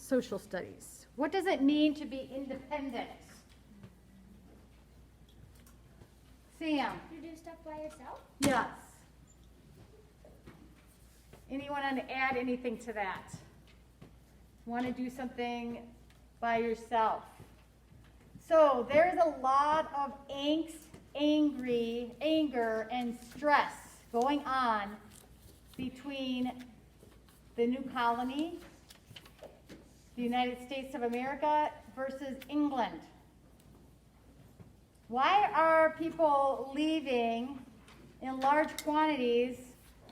social studies. What does it mean to be independent? Sam? You do stuff by yourself? Yes. Anyone want to add anything to that? Want to do something by yourself? So there's a lot of angst, anger, and stress going on between the new colony, the United States of America, versus England. Why are people leaving in large quantities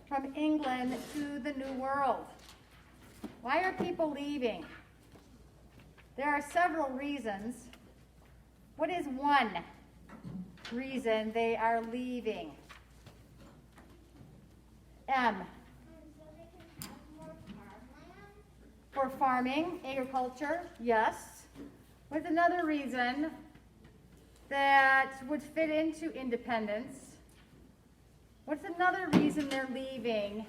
from England to the New World? Why are people leaving? There are several reasons. What is one reason they are leaving? M. So they can have more farmland? For farming, agriculture, yes. What's another reason that would fit into independence? What's another reason they're leaving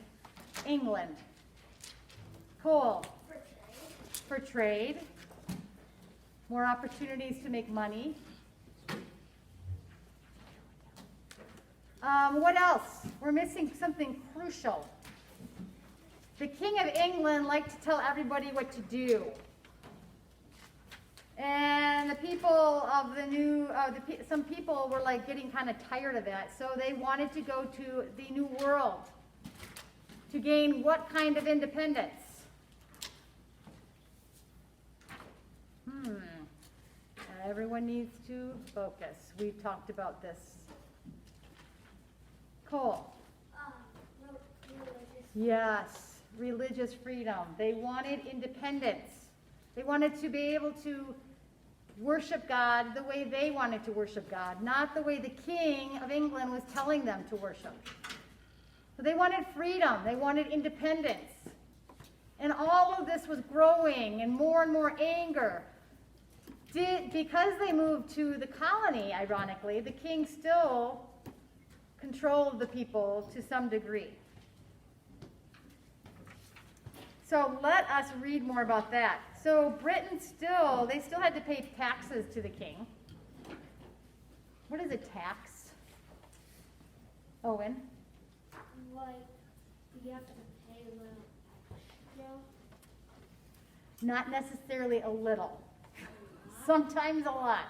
England? Cole? For trade. For trade. More opportunities to make money. What else? We're missing something crucial. The King of England liked to tell everybody what to do. And the people of the new, some people were like getting kind of tired of that. So they wanted to go to the New World to gain what kind of independence? Everyone needs to focus. We've talked about this. Cole? Religious. Yes, religious freedom. They wanted independence. They wanted to be able to worship God the way they wanted to worship God, not the way the King of England was telling them to worship. So they wanted freedom. They wanted independence. And all of this was growing and more anger. Because they moved to the colony, ironically, the king still controlled the people to some degree. So let us read more about that. So Britain they still had to pay taxes to the king. What is a tax? Owen? Like, you have to pay a little extra. Not necessarily a little. Sometimes a lot.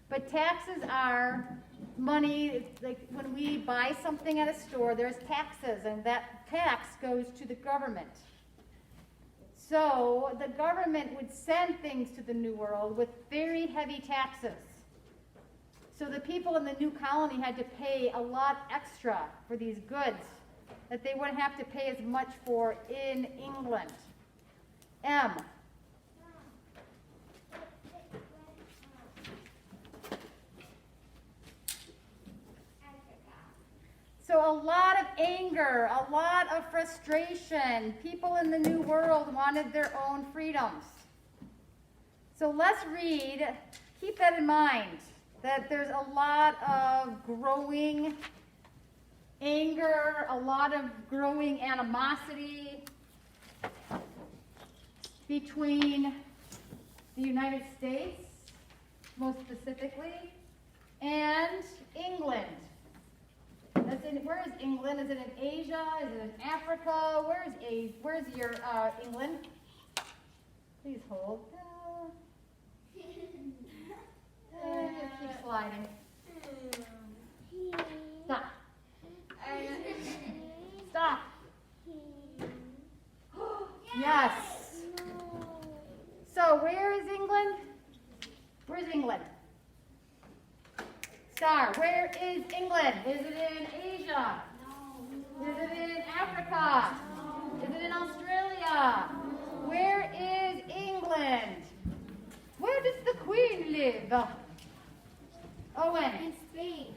But taxes are money, like when we buy something at a store, there's taxes, and that tax goes to the government. So the government would send things to the New World with very heavy taxes. So the people in the new colony had to pay a lot extra for these goods that they wouldn't have to pay as much for in England. M. So a lot of anger, a lot of frustration. People in the New World wanted their own freedoms. So let's read, keep that in mind, that there's a lot of growing anger, a lot of growing animosity between the United States, most specifically, and England. Where is England? Is it in Asia? Is it in Africa? Where's your England? Please hold. Keep sliding. Stop. Stop. Yes. So where is England? Where's England? Star, where is England? Is it in Asia? No. Is it in Africa? No. Is it in Australia? Where is England? Where does the Queen live? Owen? In Spain.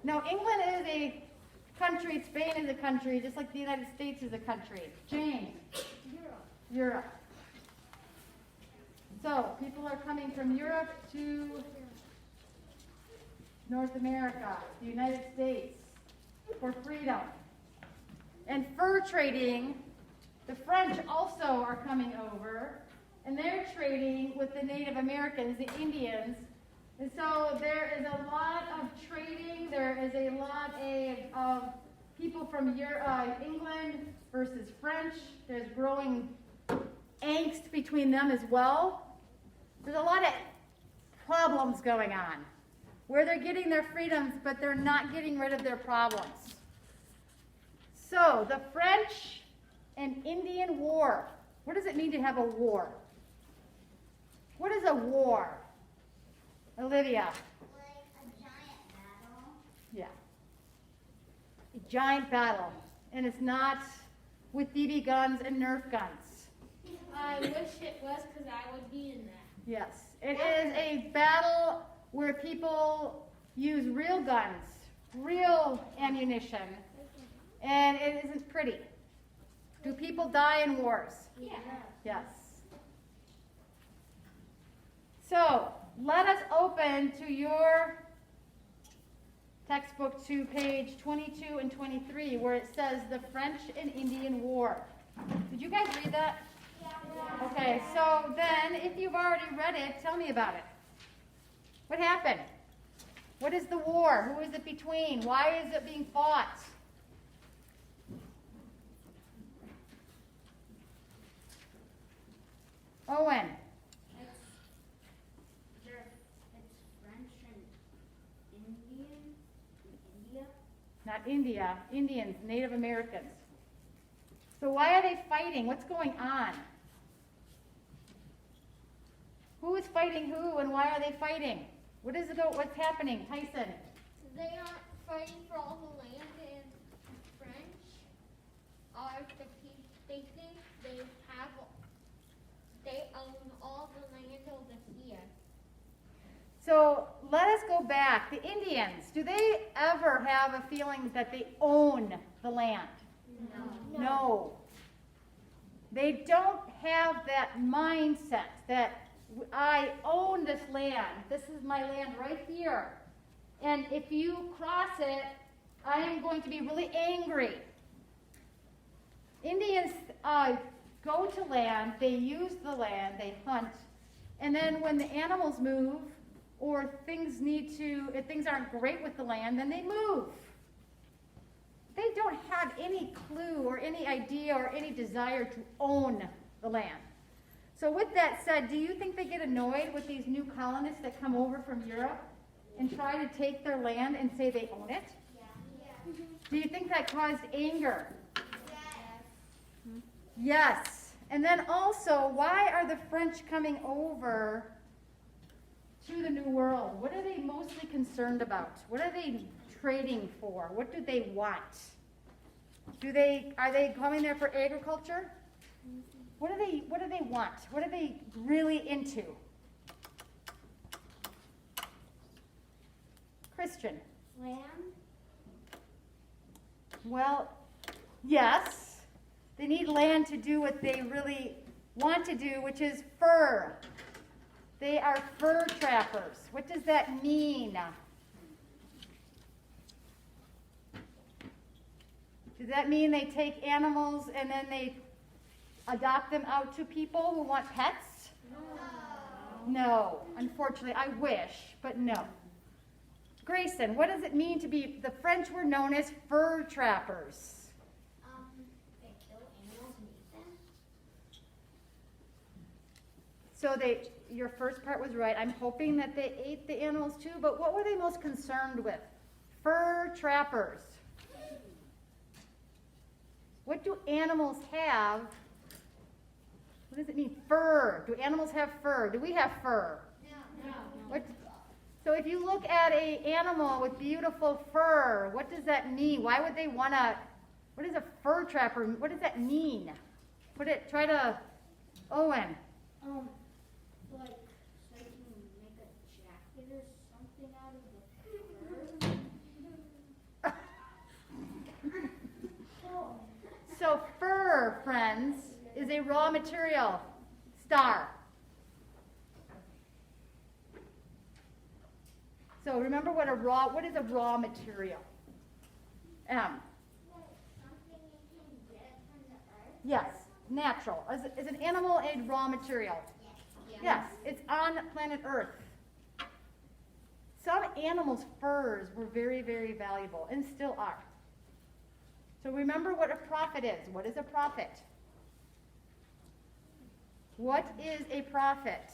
No, England is a country, Spain is a country, just like the United States is a country. James? Europe. So, people are coming from Europe to North America, the United States, for freedom. And fur trading The French also are coming over, and they're trading with the Native Americans, the Indians. And so there is a lot of trading. There is a lot of people from England versus French. There's growing angst between them as well. There's a lot of problems going on where they're getting their freedoms, but they're not getting rid of their problems. So the French and Indian War. What does it mean to have a war? What is a war? Olivia. Like a giant battle. Yeah. A giant battle. And it's not with BB guns and Nerf guns. I wish it was because I would be in that. Yes. It is a battle where people use real guns, real ammunition, and it isn't pretty. Do people die in wars? Yeah. Yes. So, let us open to your textbook to page 22 and 23 where it says the French and Indian War. Did you guys read that? Yeah. Okay, so then if you've already read it, tell me about it. What happened? What is the war? Who is it between? Why is it being fought? Owen. It's French and Indian in India. Not India, Indians, Native Americans. So why are they fighting? What's going on? Who is fighting who and why are they fighting? What is it about what's happening? Tyson. They aren't fighting for all the land, and French are the people. They think they own all the land over here. So let us go back. The Indians, do they ever have a feeling that they own the land? No. They don't have that mindset that I own this land. This is my land right here. And if you cross it, I am going to be really angry. Indians go to land, they use the land, they hunt, and then when the animals move or if things aren't great with the land, then they move. They don't have any clue or any idea or any desire to own the land. So with that said, do you think they get annoyed with these new colonists that come over from Europe and try to take their land and say they own it? Yeah. Do you think that caused anger? Yes. Yes. And then also, why are the French coming over to the New World? What are they mostly concerned about? What are they trading for? What do they want? Are they coming there for agriculture? What do they want? What are they really into? Christian. Land. Well, yes. They need land to do what they really want to do, which is fur. They are fur trappers. What does that mean? Does that mean they take animals and then they adopt them out to people who want pets? No, unfortunately. I wish, but no. Grayson, what does it mean to be, the French were known as fur trappers. They kill animals and eat them. So your first part was right. I'm hoping that they ate the animals too, but what were they most concerned with? Fur trappers. What do animals have? What does it mean? Fur. Do animals have fur? Do we have fur? No. So if you look at an animal with beautiful fur, what does that mean? Why would they want to, what is a fur trapper, what does that mean? Owen. Like, so you can make a jacket or something out of the fur? So fur, friends, is a raw material. Star. So remember what is a raw material? Something you can get from the earth? Yes. natural? Is an animal a raw material? Yes, it's on planet Earth. Some animals' furs were very, very valuable and still are. So remember what a prophet is. What is a prophet? What is a prophet?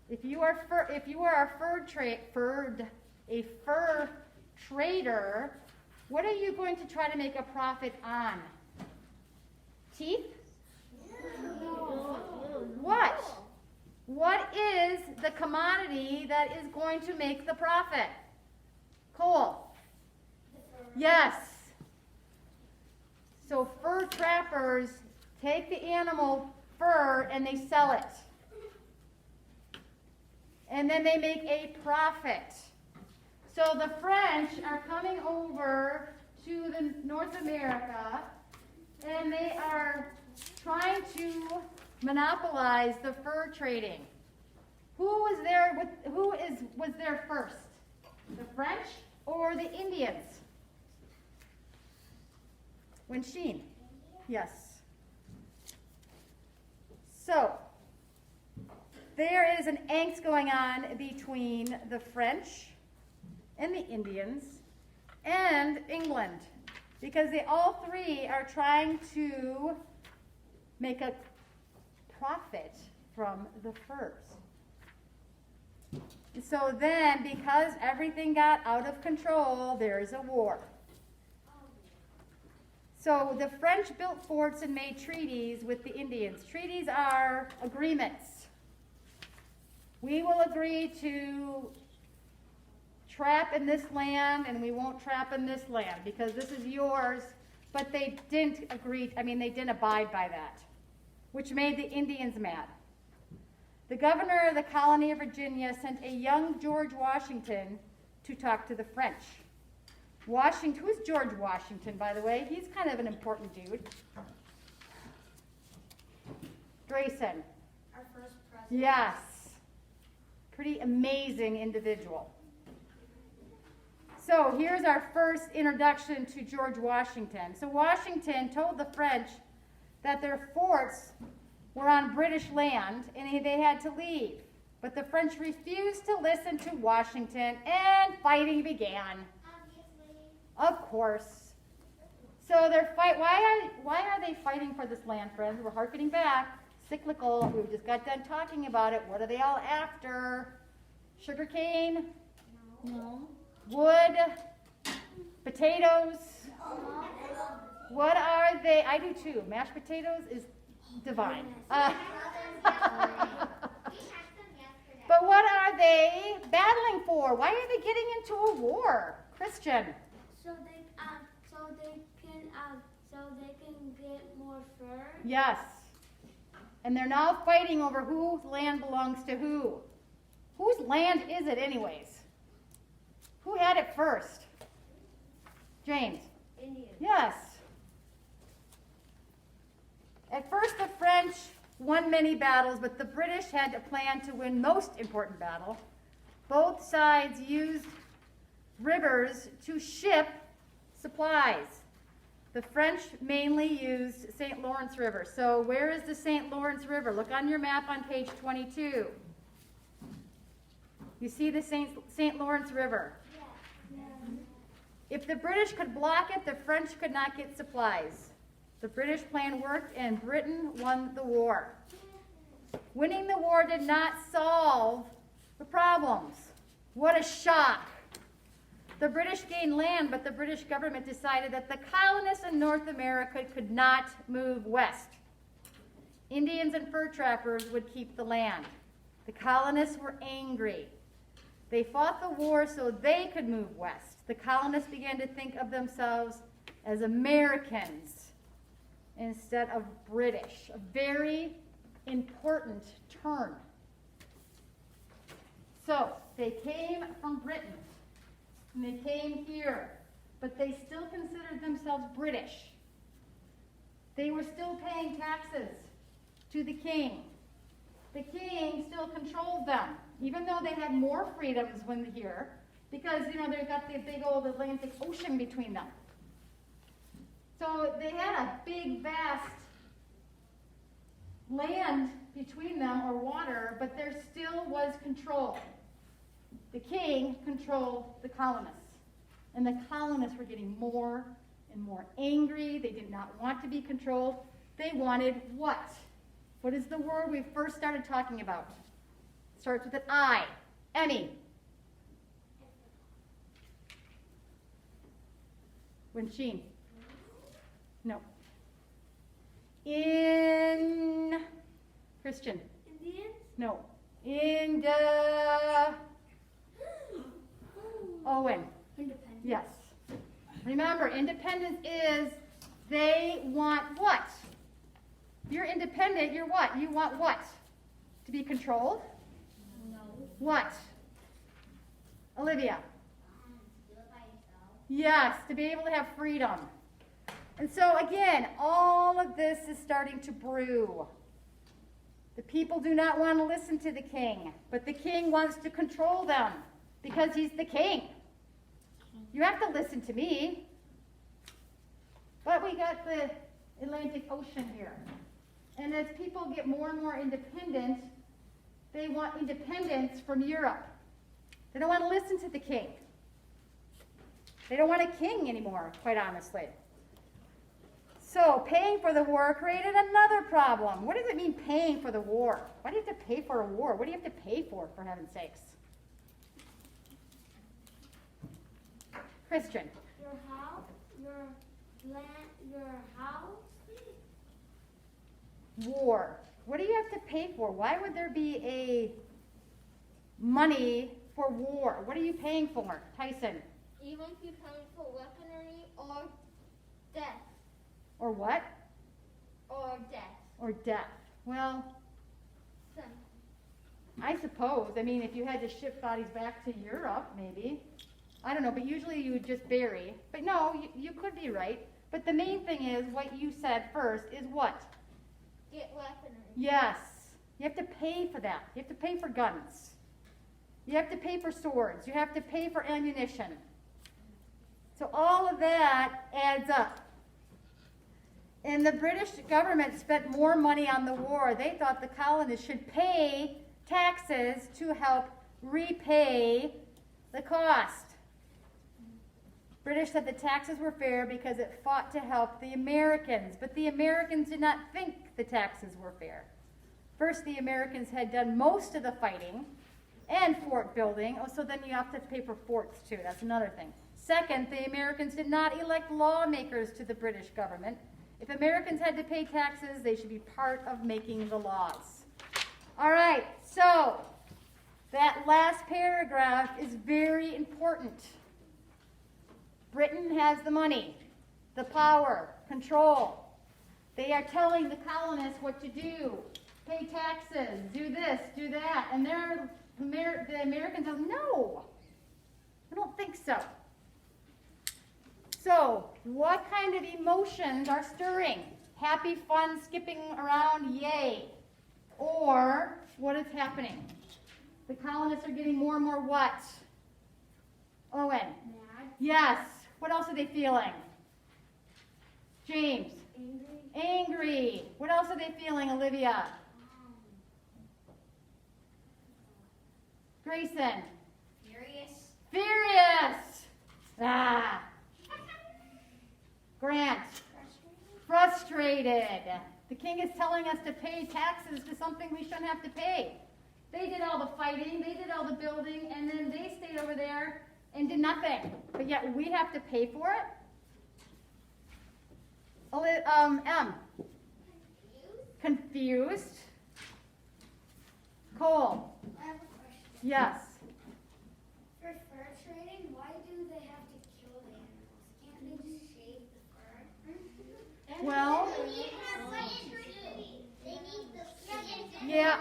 If you are a fur trader, what are you going to try to make a profit on? Teeth? What? What is the commodity that is going to make the profit? Coal. Yes. So fur trappers take the animal fur and they sell it. And then they make a profit. So the French are coming over to North America and they are trying to monopolize the fur trading. Who was there first? The French or the Indians? When Sheen? Yes. So, there is an angst going on between the French and the Indians and England because they all three are trying to make a profit from the furs. So then, because everything got out of control, there's a war. So the French built forts and made treaties with the Indians. Treaties are agreements. We will agree to trap in this land and we won't trap in this land because this is yours, but they didn't they didn't abide by that, which made the Indians mad. The governor of the colony of Virginia sent a young George Washington to talk to the French. Who's George Washington, by the way? He's kind of an important dude. Grayson. Our first president. Yes. Pretty amazing individual. So here's our first introduction to George Washington. So Washington told the French that their forts were on British land and they had to leave. But the French refused to listen to Washington and fighting began. Of course. So why are they fighting for this land, friends? We're harkening back. Cyclical. We just got done talking about it. What are they all after? Sugar cane? No. Wood? Potatoes? What are they? I do too. Mashed potatoes is divine. But what are they battling for? Why are they getting into a war? Christian. So they can get more fur. Yes. And they're now fighting over whose land belongs to who. Whose land is it anyways? Who had it first? James. Indian. Yes. At first the French won many battles, but the British had a plan to win most important battle. Both sides used rivers to ship supplies. The French mainly used St. Lawrence River. So where is the St. Lawrence River? Look on your map on page 22. You see the St. Lawrence River. Yeah. If the British could block it, the French could not get supplies. The British plan worked and Britain won the war. Winning the war did not solve the problems. What a shock. The British gained land, but the British government decided that the colonists in North America could not move west. Indians and fur trappers would keep the land. The colonists were angry. They fought the war so they could move west. The colonists began to think of themselves as Americans instead of British. A very important turn. So they came from Britain. And they came here, but they still considered themselves British. They were still paying taxes to the king. The king still controlled them, even though they had more freedoms when here, because, they've got the big old Atlantic Ocean between them. So they had a big, vast land between them, or water, but there still was control. The king controlled the colonists. And the colonists were getting more and more angry. They did not want to be controlled. They wanted what? What is the word we first started talking about? It starts with an I. Emmy. Winsheen. No. In Christian. Indians? No. In Owen. Independent. Yes. Remember, independence is they want what? You're independent, you're what? You want what? To be controlled? No. What? Olivia? Do it by yourself. Yes, to be able to have freedom. And so again, all of this is starting to brew. The people do not want to listen to the king, but the king wants to control them because he's the king. You have to listen to me. But we got the Atlantic Ocean here. And as people get more and more independent, they want independence from Europe. They don't want to listen to the king. They don't want a king anymore, quite honestly. So paying for the war created another problem. What does it mean, paying for the war? Why do you have to pay for a war? What do you have to pay for heaven's sakes? Christian. Your house, your land, your house. War. What do you have to pay for? Why would there be a money for war? What are you paying for? Tyson. Even if you pay for weaponry or death. Or what? Or death. Or death. Well, So, I suppose. I mean, if you had to ship bodies back to Europe, maybe. I don't know, but usually you would just bury. But no, you could be right. But the main thing is, what you said first is what? get weaponry. Yes. You have to pay for that. You have to pay for guns. You have to pay for swords. You have to pay for ammunition. So all of that adds up. And the British government spent more money on the war. They thought the colonists should pay taxes to help repay the cost. British said the taxes were fair because it fought to help the Americans, but the Americans did not think the taxes were fair. First, the Americans had done most of the fighting and fort building. Oh, so then you have to pay for forts too. That's another thing. Second, the Americans did not elect lawmakers to the British government. If Americans had to pay taxes, they should be part of making the laws. All right, so that last paragraph is very important. Britain has the money, the power, control. They are telling the colonists what to do. Pay taxes, do this, do that. And the Americans go, no, I don't think so. So, what kind of emotions are stirring? Happy, fun, skipping around, yay. Or, what is happening? The colonists are getting more and more what? Owen. Mad. Yes. What else are they feeling? James. Angry. Angry. What else are they feeling, Olivia? Grayson. Furious. Furious. Ah. Grant. Frustrated. The king is telling us to pay taxes to something we shouldn't have to pay. They did all the fighting, they did all the building, and then they stayed over there and did nothing. But yet we have to pay for it? M. Confused. Cole. I have a question. Yes. For fur trading, why do they have to kill the animals? Can't they just shave the fur? Well, yeah.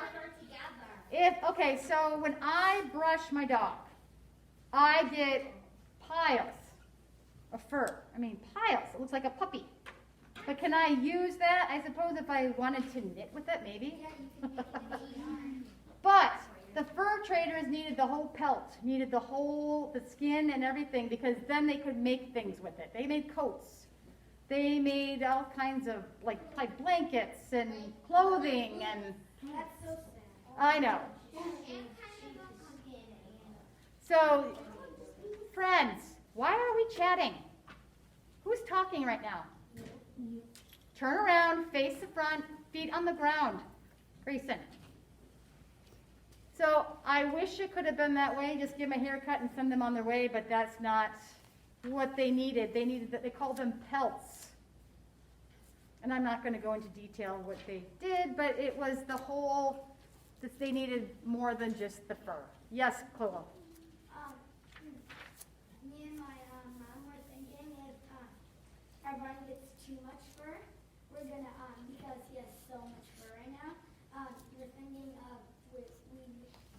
Okay, so when I brush my dog, I get piles of fur. I mean, piles. It looks like a puppy. But can I use that? I suppose if I wanted to knit with it, maybe. But the fur traders needed the whole pelt, needed the skin and everything, because then they could make things with it. They made coats. They made all kinds of like blankets and clothing, and That's so sad. I know. And kind of a companion. So, friends, why are we chatting? Who's talking right now? Turn around, face the front, feet on the ground. Grayson. So I wish it could have been that way, just give them a haircut and send them on their way, but that's not what they needed. They called them pelts. And I'm not going to go into detail what they did, but it was the whole, that they needed more than just the fur. Yes, Chloe. Me and my mom were thinking if our barn gets too much fur, we're gonna because he has so much fur right now. We're thinking of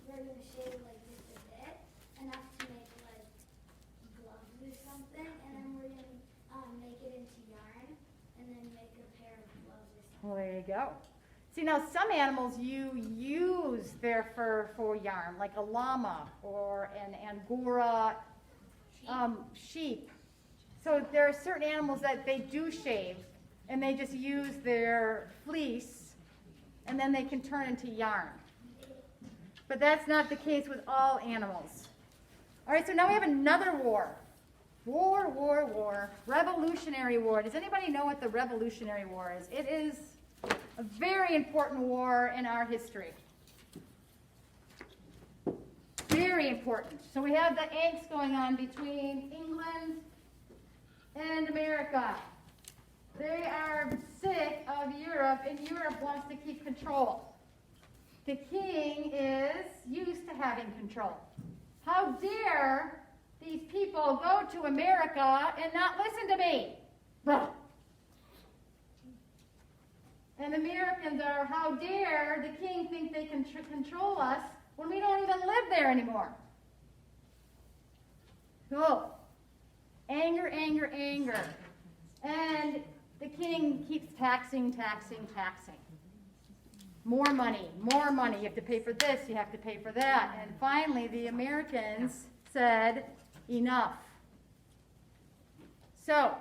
we're gonna shave like just a bit, enough to make like gloves or something, and then we're gonna make it into yarn, and then make a pair of gloves or something. Well, there you go. See, now some animals you use their fur for yarn, like a llama or an Angora sheep. So there are certain animals that they do shave, and they just use their fleece, and then they can turn into yarn. But that's not the case with all animals. All right, so now we have another war. War. Revolutionary War. Does anybody know what the Revolutionary War is? It is a very important war in our history. Very important. So we have the angst going on between England and America. They are sick of Europe, and Europe wants to keep control. The king is used to having control. How dare these people go to America and not listen to me? Well, and Americans are, how dare the king think they can control us when we don't even live there anymore? So, anger. And the king keeps taxing. More money. You have to pay for this, you have to pay for that. And finally, the Americans said, enough. So,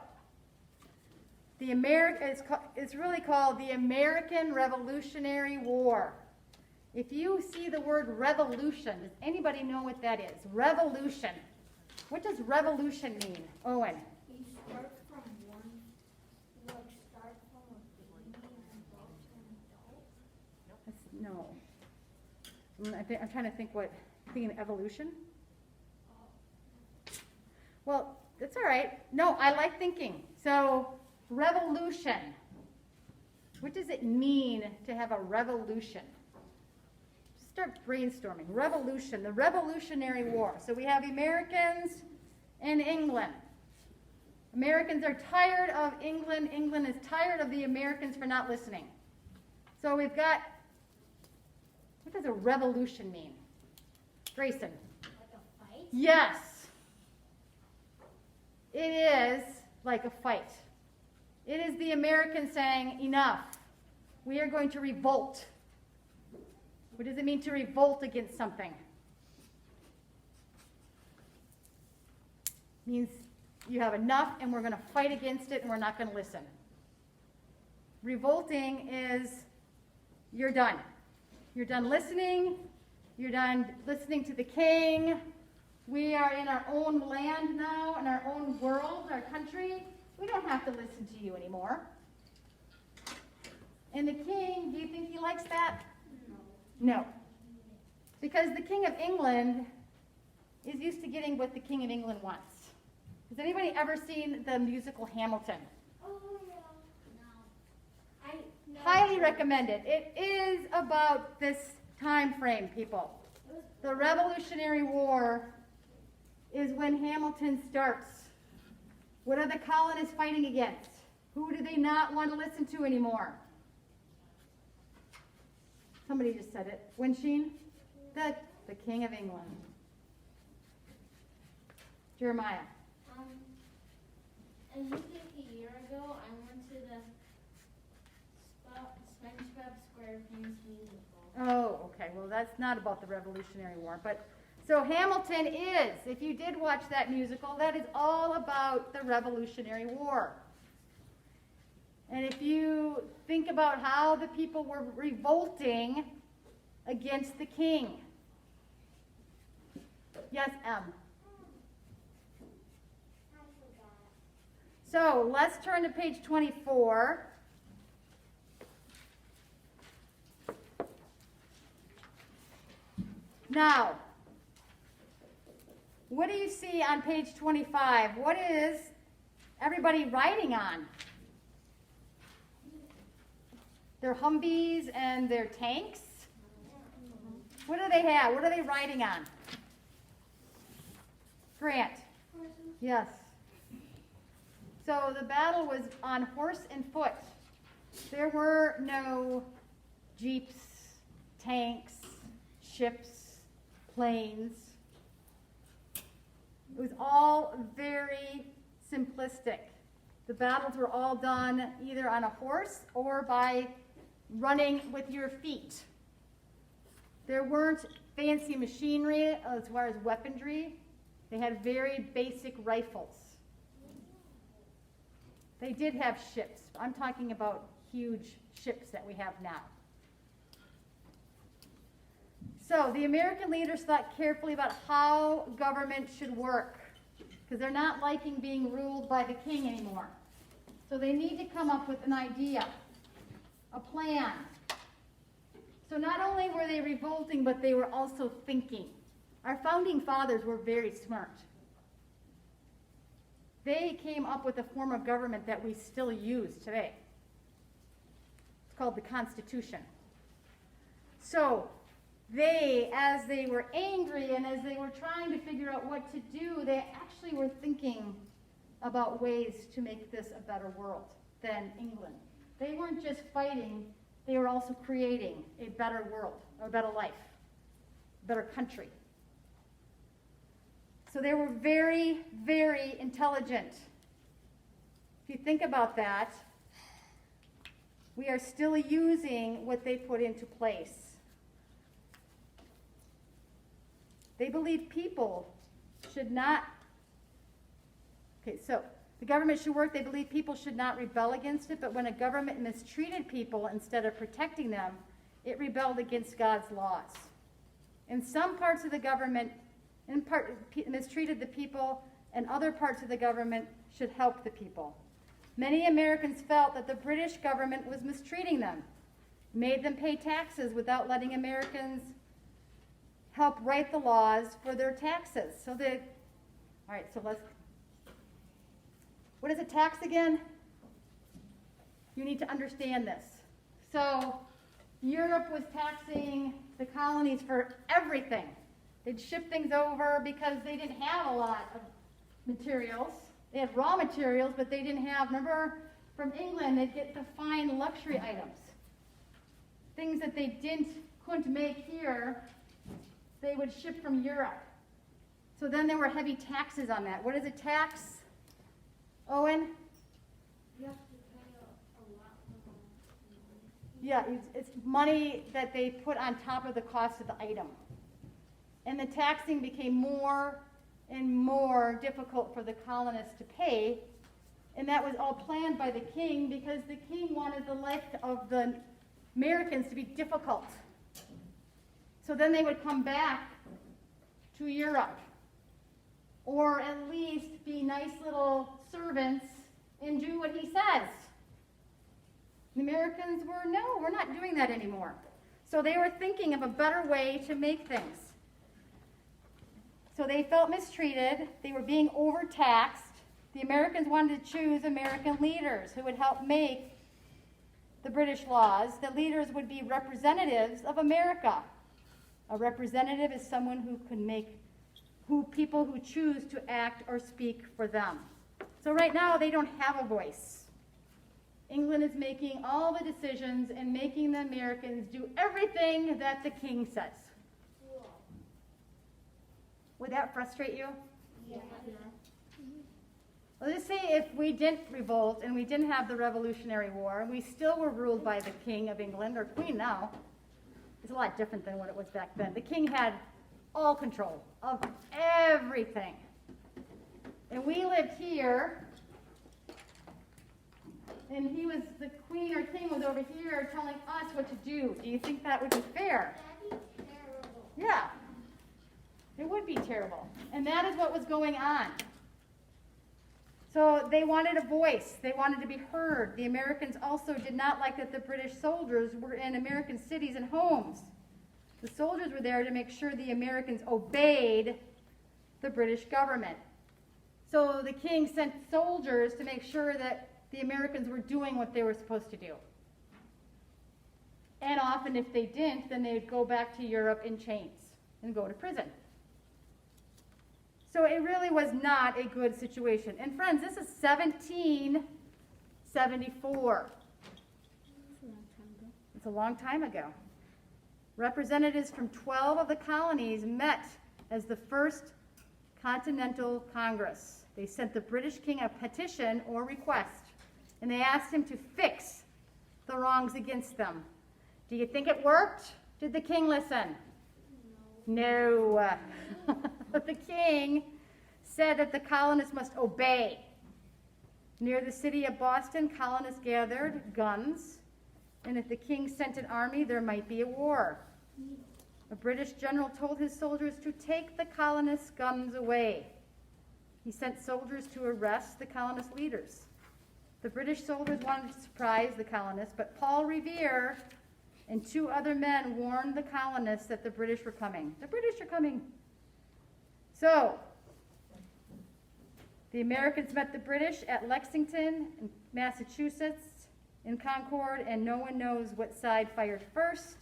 it's really called the American Revolutionary War. If you see the word revolution, does anybody know what that is? Revolution. What does revolution mean, Owen? You start from one, start from a baby and go to an adult. No. I'm trying to think thinking evolution? Well, that's all right. No, I like thinking. So, revolution. What does it mean to have a revolution? Start brainstorming. Revolution, the Revolutionary War. So we have Americans and England. Americans are tired of England. England is tired of the Americans for not listening. So we've got, what does a revolution mean? Grayson. Like a fight? Yes. It is like a fight. It is the Americans saying, enough. We are going to revolt. What does it mean to revolt against something? It means you have enough and we're going to fight against it and we're not going to listen. Revolting is you're done. You're done listening. You're done listening to the king. We are in our own land now, in our own world, our country. We don't have to listen to you anymore. And the king, do you think he likes that? No. Because the King of England is used to getting what the King of England wants. Has anybody ever seen the musical Hamilton? Oh, yeah. No. Highly recommend it. It is about this time frame, people. The Revolutionary War is when Hamilton starts. What are the colonists fighting against? Who do they not want to listen to anymore? Somebody just said it. Winsheen? The King of England. Jeremiah. I think a year ago I went to the SpongeBob SquarePants musical. Oh, okay. Well, that's not about the Revolutionary War. But so Hamilton is, if you did watch that musical, that is all about the Revolutionary War. think about how the people were revolting against the king. Yes, M. I forgot. So let's turn to page 24. Now, what do you see on page 25? What is everybody writing on? Their Humvees and their tanks? What do they have? What are they riding on? Grant. Yes. So the battle was on horse and foot. There were no jeeps, tanks, ships, planes. It was all very simplistic. The battles were all done either on a horse or by running with your feet. There weren't fancy machinery as far as weaponry. They had very basic rifles. They did have ships. I'm talking about huge ships that we have now. So the American leaders thought carefully about how government should work, because they're not liking being ruled by the king anymore. So they need to come up with an idea, a plan. So not only were they revolting, but they were also thinking. Our founding fathers were very smart. They came up with a form of government that we still use today. It's called the Constitution. So they, as they were angry and as they were trying to figure out what to do, they actually were thinking about ways to make this a better world than England. They weren't just fighting, they were also creating a better world, a better life, a better country. So they were very, very intelligent. If you think about that, we are still using what they put into place. They believe people should not, so the government should work, they believe people should not rebel against it, but when a government mistreated people instead of protecting them, it rebelled against God's laws. In some parts of the government, mistreated the people, and other parts of the government should help the people. Many Americans felt that the British government was mistreating them, made them pay taxes without letting Americans help write the laws for their taxes. All right, so what is a tax again? You need to understand this. So Europe was taxing the colonies for everything. They'd ship things over because they didn't have a lot of materials. They had raw materials, but they didn't have, remember, from England, they'd get the fine luxury items. Things that they couldn't make here, they would ship from Europe. So then there were heavy taxes on that. What is a tax, Owen? You have to pay a lot more money. Yeah, it's money that they put on top of the cost of the item. And the taxing became more and more difficult for the colonists to pay. And that was all planned by the king because the king wanted the life of the Americans to be difficult. So then they would come back to Europe, or at least be nice little servants and do what he says. The Americans were, no, we're not doing that anymore. So they were thinking of a better way to make things. So they felt mistreated. They were being overtaxed. The Americans wanted to choose American leaders who would help make the British laws. The leaders would be representatives of America. A representative is someone who can people who choose to act or speak for them. So right now they don't have a voice. England is making all the decisions and making the Americans do everything that the king says. Would that frustrate you? Yeah. Well, just say if we didn't revolt and we didn't have the Revolutionary War, and we still were ruled by the King of England, or Queen now. It's a lot different than what it was back then. The king had all control of everything. And we lived here, and the queen or king was over here. Do you think that would be fair? That'd be terrible. Yeah. It would be terrible. And that is what was going on. So they wanted a voice. They wanted to be heard. The Americans also did not like that the British soldiers were in American cities and homes. The soldiers were there to make sure the Americans obeyed the British government. So the king sent soldiers to make sure that the Americans were doing what they were supposed to do. And often if they didn't, then they would go back to Europe in chains and go to prison. So it really was not a good situation. And friends, this is 1774. It's a long time ago. Representatives from 12 of the colonies met as the first Continental Congress. They sent the British king a petition or request, and they asked him to fix the wrongs against them. Do you think it worked? Did the king listen? No. The king said that the colonists must obey. Near the city of Boston, colonists gathered guns, and if the king sent an army, there might be a war. A British general told his soldiers to take the colonists' guns away. He sent soldiers to arrest the colonist leaders. The British soldiers wanted to surprise the colonists, but Paul Revere and 2 other men warned the colonists that the British were coming. The British are coming. So, the Americans met the British at Lexington, in Massachusetts, in Concord, and no one knows what side fired first.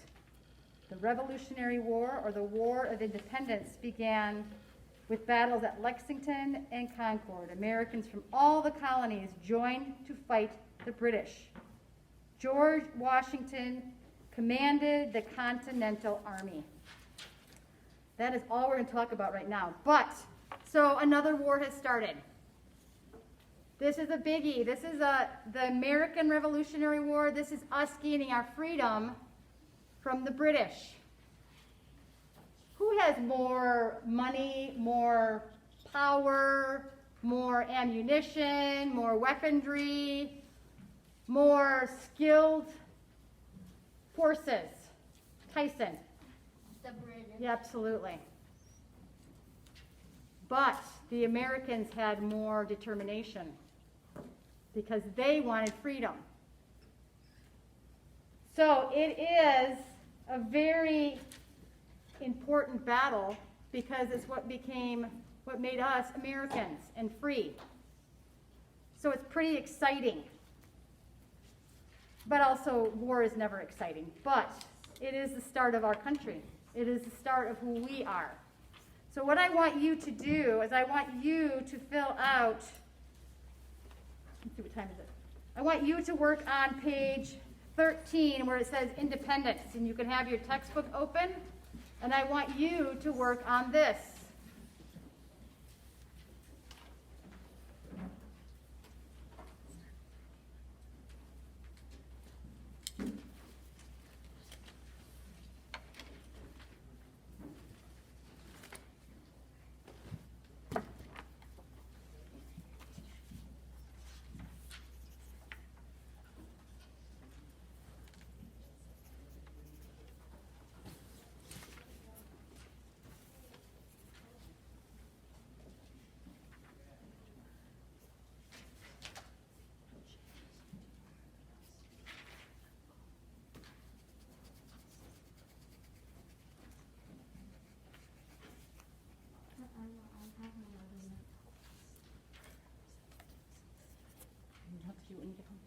The Revolutionary War, or the War of Independence, began with battles at Lexington and Concord. Americans from all the colonies joined to fight the British. George Washington commanded the Continental Army. That is all we're going to talk about right now. So another war has started. This is a biggie. This is the American Revolutionary War. This is us gaining our freedom from the British. Who has more money, more power, more ammunition, more weaponry, more skilled forces? Tyson. The British. Yeah, absolutely. But the Americans had more determination because they wanted freedom. So it is a very important battle because it's what made us Americans and free. So it's pretty exciting. But also, war is never exciting. But it is the start of our country. It is the start of who we are. So what I want you to do is I want you to fill out, let's see, what time is it? I want you to work on page 13 where it says independence. And you can have your textbook open. And I want you to work on this. I'll see you when you get home.